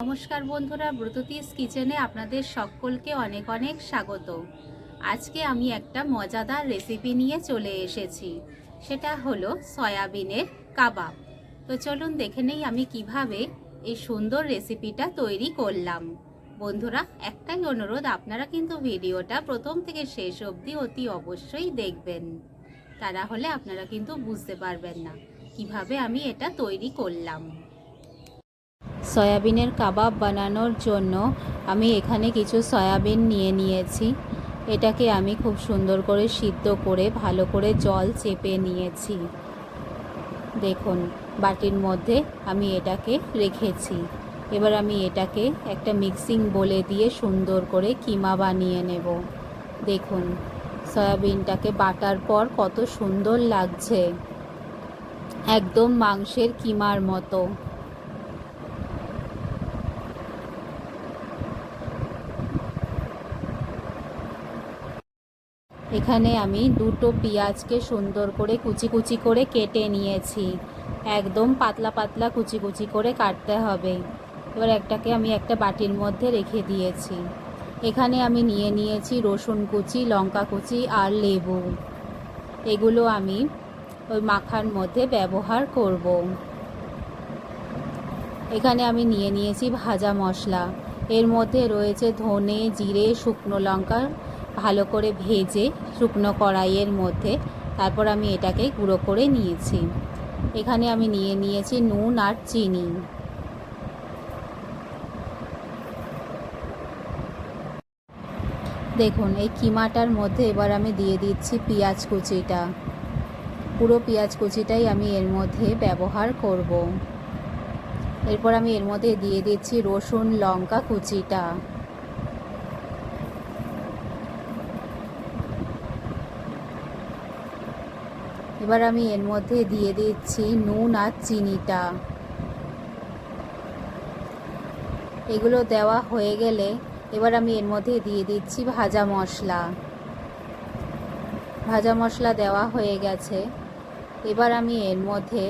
নমস্কার বন্ধুরা, ব্রততীজ কিচেনে আপনাদের সকলকে অনেক অনেক স্বাগত। আজকে আমি একটা মজাদার রেসিপি নিয়ে চলে এসেছি, সেটা হলো সয়াবিনের কাবাব। তো চলুন দেখে নেই আমি কিভাবে এই সুন্দর রেসিপিটা তৈরি করলাম। বন্ধুরা, একটাই অনুরোধ, আপনারা কিন্তু ভিডিওটা প্রথম থেকে শেষ অবধি অতি অবশ্যই দেখবেন, তা না হলে আপনারা কিন্তু বুঝতে পারবেন না কিভাবে আমি এটা তৈরি করলাম। সয়াবিনের কাবাব বানানোর জন্য আমি এখানে কিছু সয়াবিন নিয়ে নিয়েছি। এটাকে আমি খুব সুন্দর করে সিদ্ধ করে ভালো করে জল চেপে নিয়েছি। দেখুন, বাটির মধ্যে আমি এটাকে রেখেছি। এবার আমি এটাকে একটা মিক্সিং বোলে দিয়ে সুন্দর করে কিমা বানিয়ে নেব। দেখুন, সয়াবিনটাকে বাটার পর কত সুন্দর লাগছে, একদম মাংসের কিমার মতো। এখানে আমি দুটো পেঁয়াজকে সুন্দর করে কুচি কুচি করে কেটে নিয়েছি। একদম পাতলা পাতলা কুচি কুচি করে কাটতে হবে। এবার একটাকে আমি একটা বাটির মধ্যে রেখে দিয়েছি। এখানে আমি নিয়ে নিয়েছি রসুন কুচি, লঙ্কা কুচি আর লেবু। এগুলো আমি ওই মাখার মধ্যে ব্যবহার করব। এখানে আমি নিয়ে নিয়েছি ভাজা মশলা। এর মধ্যে রয়েছে ধনে, জিরে, শুকনো লঙ্কা ভালো করে ভেজে শুকনো কড়াইয়ের মধ্যে, তারপর আমি এটাকে গুঁড়ো করে নিয়েছি। এখানে আমি নিয়ে নিয়েছি নুন আর চিনি। দেখুন, এই কিমাটার মধ্যে এবার আমি দিয়ে দিচ্ছি পেঁয়াজ কুচিটা। পুরো পেঁয়াজ কুচিটাই আমি এর মধ্যে ব্যবহার করব। এরপর আমি এর মধ্যে দিয়ে দিচ্ছি রসুন লঙ্কা কুচিটা। এবার আমি এর মধ্যে দিয়ে দিচ্ছি নুন আর চিনিটা। এগুলো দেওয়া হয়ে গেলে এবার আমি এর মধ্যে দিয়ে দিচ্ছি ভাজা মশলা। ভাজা মশলা দেওয়া হয়ে গেছে। এবার আমি এর মধ্যে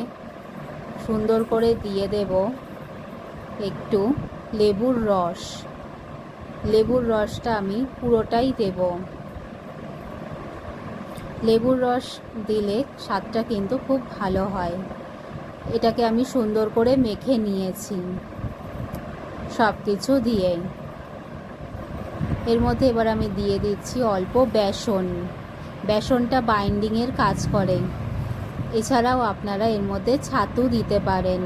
সুন্দর করে দিয়ে দেব একটু লেবুর রস। লেবুর রসটা আমি পুরোটাই দেব। লেবুর রস দিলে স্বাদটা কিন্তু খুব ভালো হয়। এটাকে আমি সুন্দর করে মেখে নিয়েছি সব কিছু দিয়ে। এর মধ্যে এবার আমি দিয়ে দিচ্ছি অল্প বেসন। বেসনটা বাইন্ডিংয়ের কাজ করে। এছাড়াও আপনারা এর মধ্যে ছাতু দিতে পারেন।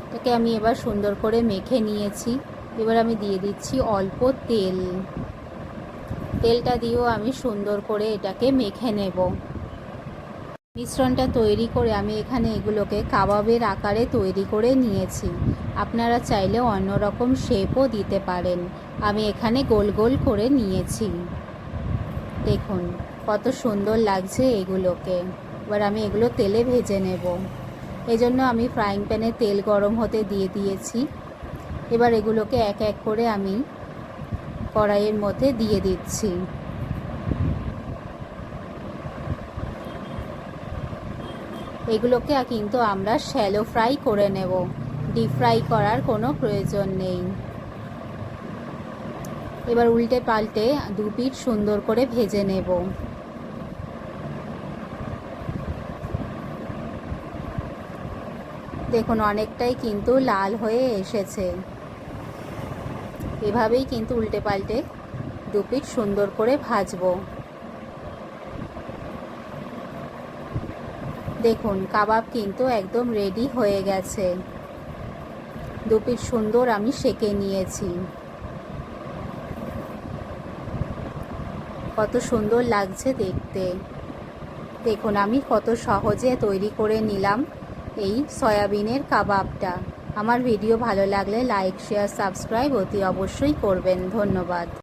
এটাকে আমি এবার সুন্দর করে মেখে নিয়েছি। এবার আমি দিয়ে দিচ্ছি অল্প তেল। তেলটা দিয়েও আমি সুন্দর করে এটাকে মেখে নেব। মিশ্রণটা তৈরি করে আমি এখানে এগুলোকে কাবাবের আকারে তৈরি করে নিয়েছি। আপনারা চাইলে অন্য রকম শেপও দিতে পারেন। আমি এখানে গোল গোল করে নিয়েছি। দেখুন কত সুন্দর লাগছে এগুলোকে। এবার আমি এগুলো তেলে ভেজে নেব। এজন্য আমি ফ্রাইং প্যানে তেল গরম হতে দিয়ে দিয়েছি। এবার এগুলোকে এক এক করে আমি কড়াইয়ের মধ্যে দিয়ে দিচ্ছি। এগুলোকে কিন্তু আমরা শ্যালো ফ্রাই করে নেব, ডিপ ফ্রাই করার কোনো প্রয়োজন নেই। এবার উল্টে পাল্টে দু পিঠ সুন্দর করে ভেজে নেব। দেখুন অনেকটাই কিন্তু লাল হয়ে এসেছে। এভাবেই কিন্তু উল্টে পাল্টে দু পিঠ সুন্দর করে ভাজবো। দেখুন কাবাব কিন্তু একদম রেডি হয়ে গেছে। দু পিঠ সুন্দর আমি সেঁকে নিয়েছি। কত সুন্দর লাগছে দেখতে। দেখুন আমি কত সহজে তৈরি করে নিলাম এই সয়াবিনের কাবাবটা। আমার ভিডিও ভালো লাগলে লাইক, শেয়ার, সাবস্ক্রাইব অতি অবশ্যই করবেন। ধন্যবাদ।